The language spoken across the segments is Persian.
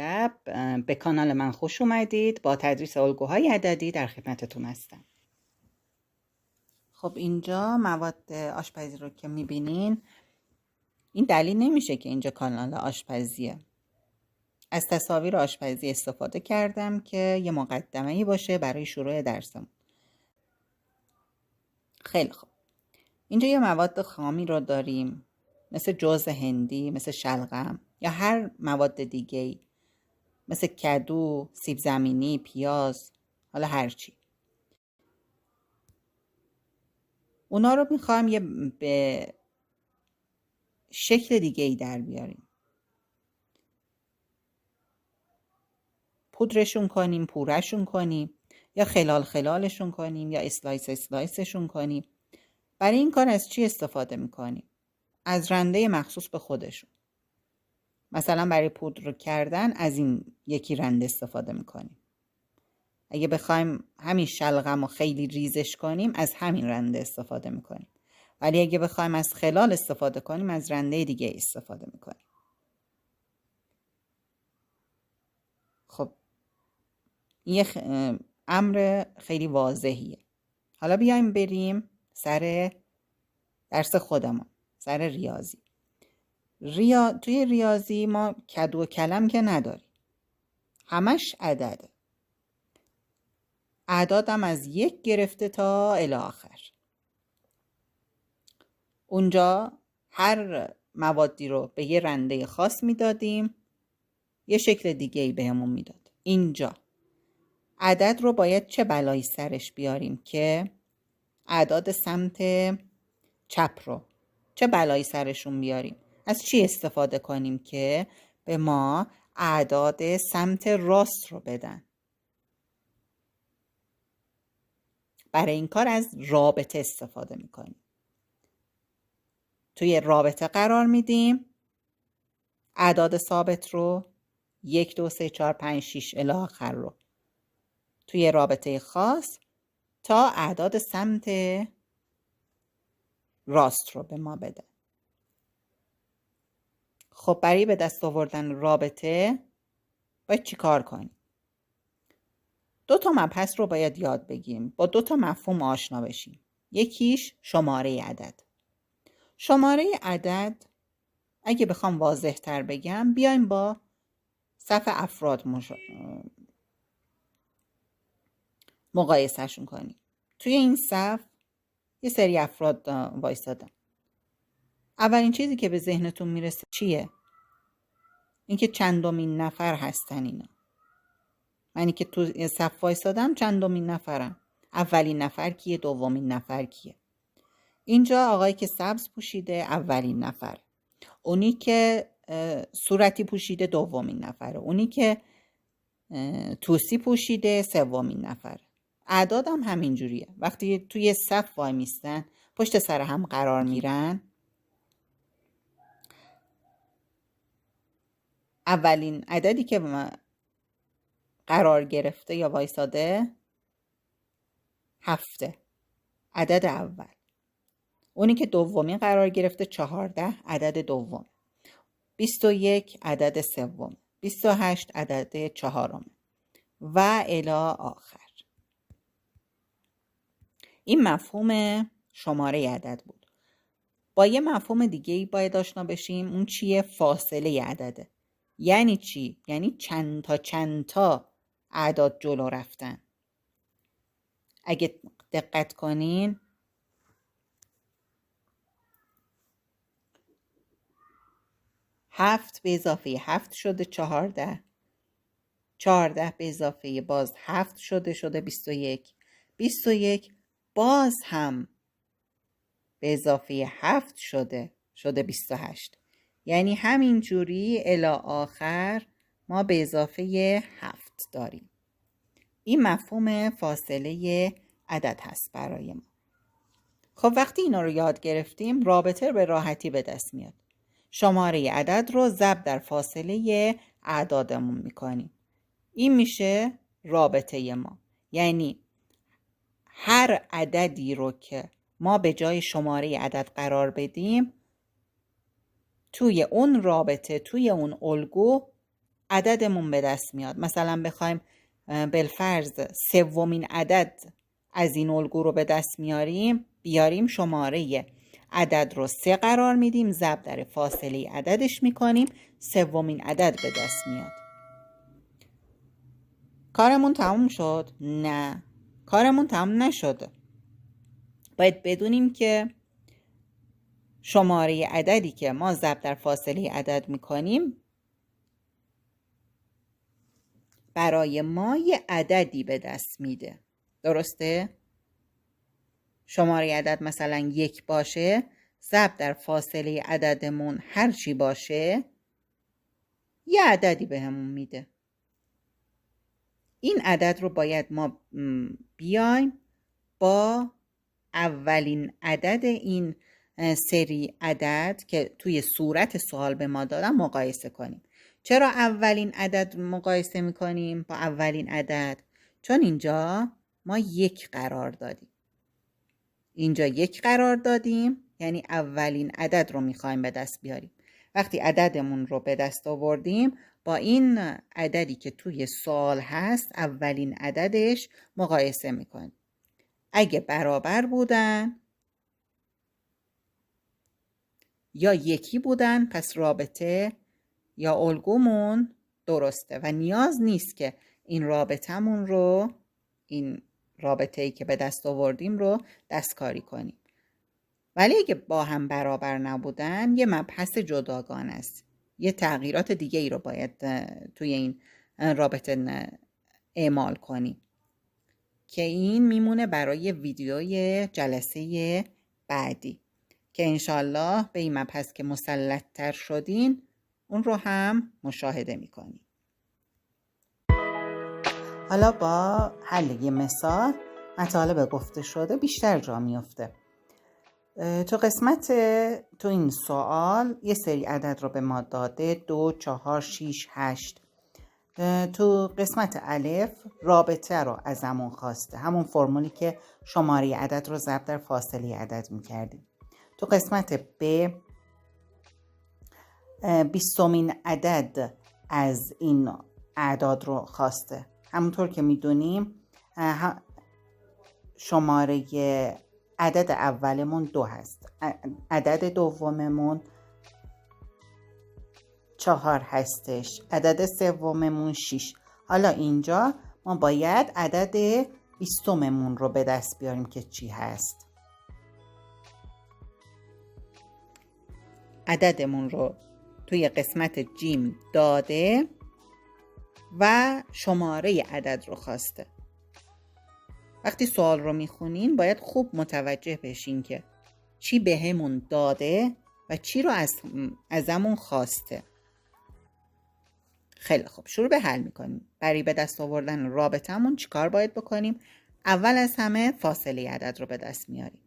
ادب. به کانال من خوش اومدید. با تدریس الگوهای عددی در خدمتتون هستم. خب اینجا مواد آشپزی رو که میبینین، این دلیل نمیشه که اینجا کانال آشپزیه. از تصاویر آشپزی استفاده کردم که یه مقدمه‌ای باشه برای شروع درسمون. خیلی خوب. اینجا یه مواد خامی رو داریم، مثل جوز هندی، مثل شلغم یا هر مواد دیگه‌ای، مثل کدو، سیب زمینی، پیاز، حالا هر چی. اونا رو میخوایم یه به شکل دیگه ای در بیاریم. پودرشون کنیم، پورشون کنیم، یا خلالشون کنیم، یا اسلایسشون کنیم. برای این کار از چی استفاده میکنیم؟ از رنده مخصوص به خودشون. مثلا برای پودر کردن از این یکی رنده استفاده میکنیم. اگه بخوایم همین شلغم رو خیلی ریزش کنیم، از همین رنده استفاده میکنیم. ولی اگه بخوایم از خلال استفاده کنیم، از رنده دیگه استفاده میکنیم. خب یه امر خیلی واضحیه. حالا بیایم بریم سر درس خودمون، سر ریاضی. توی ریاضی ما کدو و کلم که نداریم، همش عدده. اعدادم از 1 گرفته تا الی آخر. اونجا هر موادی رو به یه رنده خاص میدادیم، یه شکل دیگه ای بهمون میداد. اینجا عدد رو باید چه بلایی سرش بیاریم که اعداد سمت چپ رو چه بلایی سرشون بیاریم؟ از چی استفاده کنیم که به ما اعداد سمت راست رو بدن؟ برای این کار از رابطه استفاده میکنیم. توی رابطه قرار میدیم اعداد ثابت رو 1 2 3 4 5 6 الی آخر رو توی رابطه خاص تا اعداد سمت راست رو به ما بده. خب برای به دست آوردن رابطه باید چی کار کنیم؟ 2 تا مبحث رو باید یاد بگیریم، با 2 تا مفهوم آشنا بشیم. یکیش شماره عدد. شماره عدد اگه بخوام واضح تر بگم، بیایم با صف افراد مقایسهشون کنیم. توی این صف یه سری افراد وایسادن. اولین چیزی که به ذهنتون میرسه چیه؟ اینکه چندمین نفر هستن اینا. منی که تو صف وایسادم چندمین نفرم؟ اولین نفر کیه؟ دومین نفر کیه؟ اینجا آقایی که سبز پوشیده اولین نفر، اونی که صورتی پوشیده دومین نفره، اونی که توسی پوشیده سومین نفره. اعدادم همین جوریه. وقتی توی صف وای میستن، پشت سر هم قرار میرن، اولین عددی که قرار گرفته یا وایساده 7، عدد اول. اونی که دومین قرار گرفته 14، عدد دوم. 21 عدد سوم. 28 عدد چهارم و الی آخر. این مفهوم شماره عدد بود. با یه مفهوم دیگه باید آشنا بشیم. اون چیه؟ فاصله عدده. یعنی چی؟ یعنی چند تا اعداد جلو رفتن. اگه دقت کنین، 7 به اضافه 7 شده 14، 14 به اضافه باز 7 شده 21، 21 باز هم به اضافه 7 شده 28. یعنی همین جوری الی آخر ما به اضافه 7 داریم. این مفهوم فاصله عدد هست برای ما. خب وقتی اینا رو یاد گرفتیم، رابطه به راحتی به دست میاد. شماره عدد رو ضرب در فاصله اعدادمون میکنیم. این میشه رابطه ما. یعنی هر عددی رو که ما به جای شماره عدد قرار بدیم، توی اون رابطه، توی اون الگو عددمون به دست میاد. مثلا بخوایم بالفرض سومین عدد از این الگو رو به دست بیاریم شماره عدد رو 3 قرار میدیم، ضرب در فاصله عددش میکنیم، سومین عدد به دست میاد. کارمون تموم شد؟ نه، کارمون تموم نشده. باید بدونیم که شماره عددی که ما ضرب در فاصله عدد میکنیم برای ما یه عددی به دست میده. درسته؟ شماره عدد مثلا 1 باشه، ضرب در فاصله عددمون هر چی باشه یه عددی بهمون میده. این عدد رو باید ما بیایم با اولین عدد این سری عدد که توی صورت سوال به ما دادن مقایسه کنیم. چرا اولین عدد مقایسه میکنیم با اولین عدد؟ چون اینجا ما 1 قرار دادیم. اینجا 1 قرار دادیم، یعنی اولین عدد رو میخوایم به دست بیاریم. وقتی عددمون رو به دست آوردیم با این عددی که توی سوال هست اولین عددش مقایسه میکنیم. اگه برابر بودن یا یکی بودن پس رابطه یا الگومون درسته و نیاز نیست که این رابطمون رو، این رابطه‌ای که به دست آوردیم رو دستکاری کنیم. ولی اگه با هم برابر نبودن یه مبحث جداگانه است. یه تغییرات دیگه ای رو باید توی این رابطه اعمال کنیم که این میمونه برای ویدیوی جلسه بعدی که انشالله به این مبحث که مسلط تر شدین اون رو هم مشاهده میکنیم. حالا با حل یه مثال مطالب گفته شده بیشتر جا میفته. تو این سوال یه سری عدد رو به ما داده 2 4 6 8. تو قسمت الف رابطه رو ازمون خواسته، همون فرمولی که شماره عدد رو ضرب در فاصله عدد میکردیم. تو قسمت ب 20مین عدد از این اعداد رو خواسته. همونطور که میدونیم شماره عدد اولمون 2 هست، عدد دوممون 4 هستش، عدد سوممون 6. حالا اینجا ما باید عدد 20مون رو به دست بیاریم که چی هست. عددمون رو توی قسمت جیم داده و شماره عدد رو خواسته. وقتی سوال رو میخونین باید خوب متوجه بشین که چی بهمون داده و چی رو ازمون خواسته. خیلی خوب، شروع به حل میکنیم. برای به دست آوردن رابطمون چیکار باید بکنیم؟ اول از همه فاصله عدد رو به دست میاریم.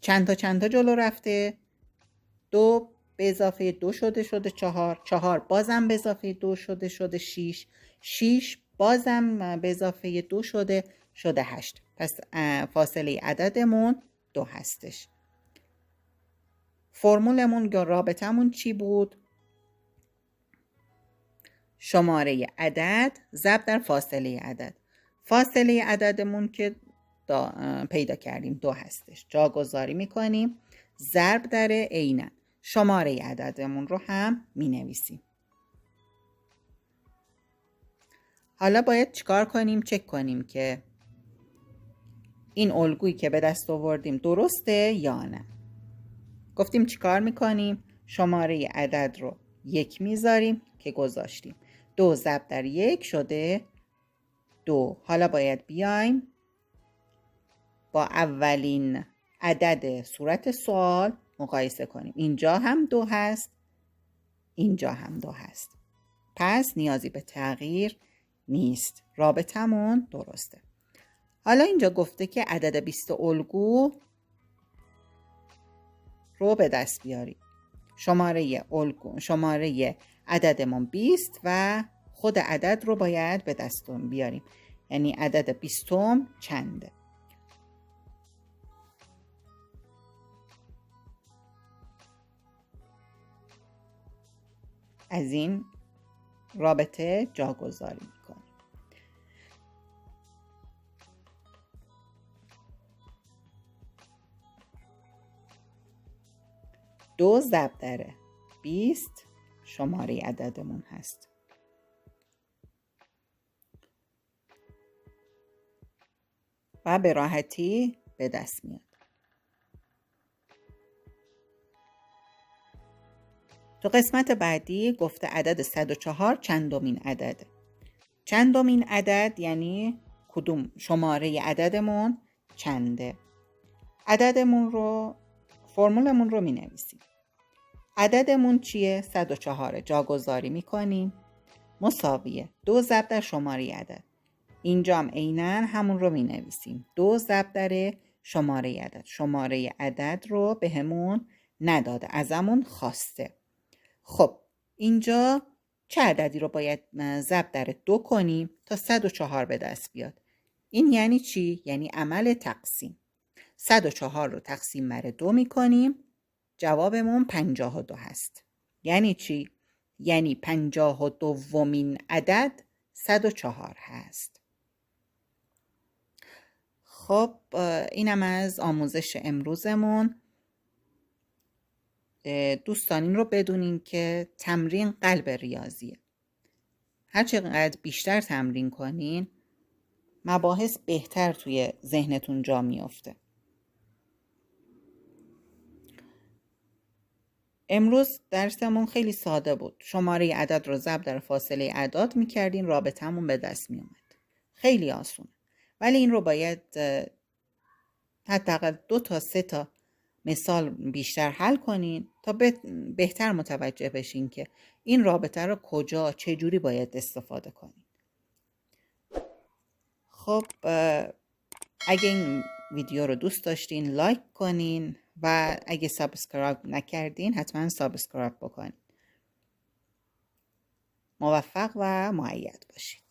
چند تا جلو رفته؟ 2 به اضافه 2 شده 4. 4 بازم به اضافه 2 شده 6. 6 بازم به اضافه 2 شده 8. پس فاصله عددمون 2 هستش. فرمولمون یا رابطمون چی بود؟ شماره عدد ضرب در فاصله عدد. فاصله عددمون که پیدا کردیم 2 هستش. جاگذاری میکنیم، ضرب در عیناً شماره عددمون رو هم می نویسیم. حالا باید چیکار کنیم؟ چک کنیم که این الگویی که به دست آوردیم درسته یا نه. گفتیم چیکار میکنیم؟ شماره عدد رو 1 میذاریم که گذاشتیم. 2 ضرب در 1 شده 2. حالا باید بیایم با اولین عدد صورت سوال مقایسه کنیم. اینجا هم 2 هست، اینجا هم 2 هست. پس نیازی به تغییر نیست. رابطمون درسته. حالا اینجا گفته که عدد 20 الگو رو به دست بیاریم. شماره عددمون 20 و خود عدد رو باید به دست بیاریم. یعنی عدد 20 چنده؟ از این رابطه جاگذاری میکنیم. دو ضرب در 20 شماره عددمون هست. و به راحتی به دست میاد. تو قسمت بعدی گفته عدد 104 چندمین عدده. چندمین عدد یعنی کدوم شماره عددمون چنده. عددمون رو فرمولمون رو می نویسیم. عددمون چیه؟ 104. جاگذاری می کنیم. مساویه 2 ضرب در شماره عدد. اینجا هم عیناً همون رو می نویسیم. 2 ضرب در شماره عدد. شماره عدد رو به همون نداده، ازمون خواسته. خب اینجا چه عددی رو باید ضرب در 2 کنیم تا 104 به دست بیاد؟ این یعنی چی؟ یعنی عمل تقسیم. 104 رو تقسیم بر 2 می کنیم. جوابمون 52 هست. یعنی چی؟ یعنی 52مین عدد 104 هست. خب اینم از آموزش امروزمون. دوستان این رو بدونین که تمرین قلب ریاضیه. هر چقدر بیشتر تمرین کنین مباحث بهتر توی ذهنتون جا میافته. امروز درسمون خیلی ساده بود. شماره عدد رو ضرب در فاصله اعداد میکردین، رابطمون به دست میومد. خیلی آسونه. ولی این رو باید حداقل 2 تا 3 تا مثال بیشتر حل کنین تا بهتر متوجه بشین که این رابطه رو کجا چجوری باید استفاده کنین. خب اگه این ویدیو رو دوست داشتین لایک کنین و اگه سابسکرایب نکردین حتما سابسکرایب بکنین. موفق و مؤید باشید.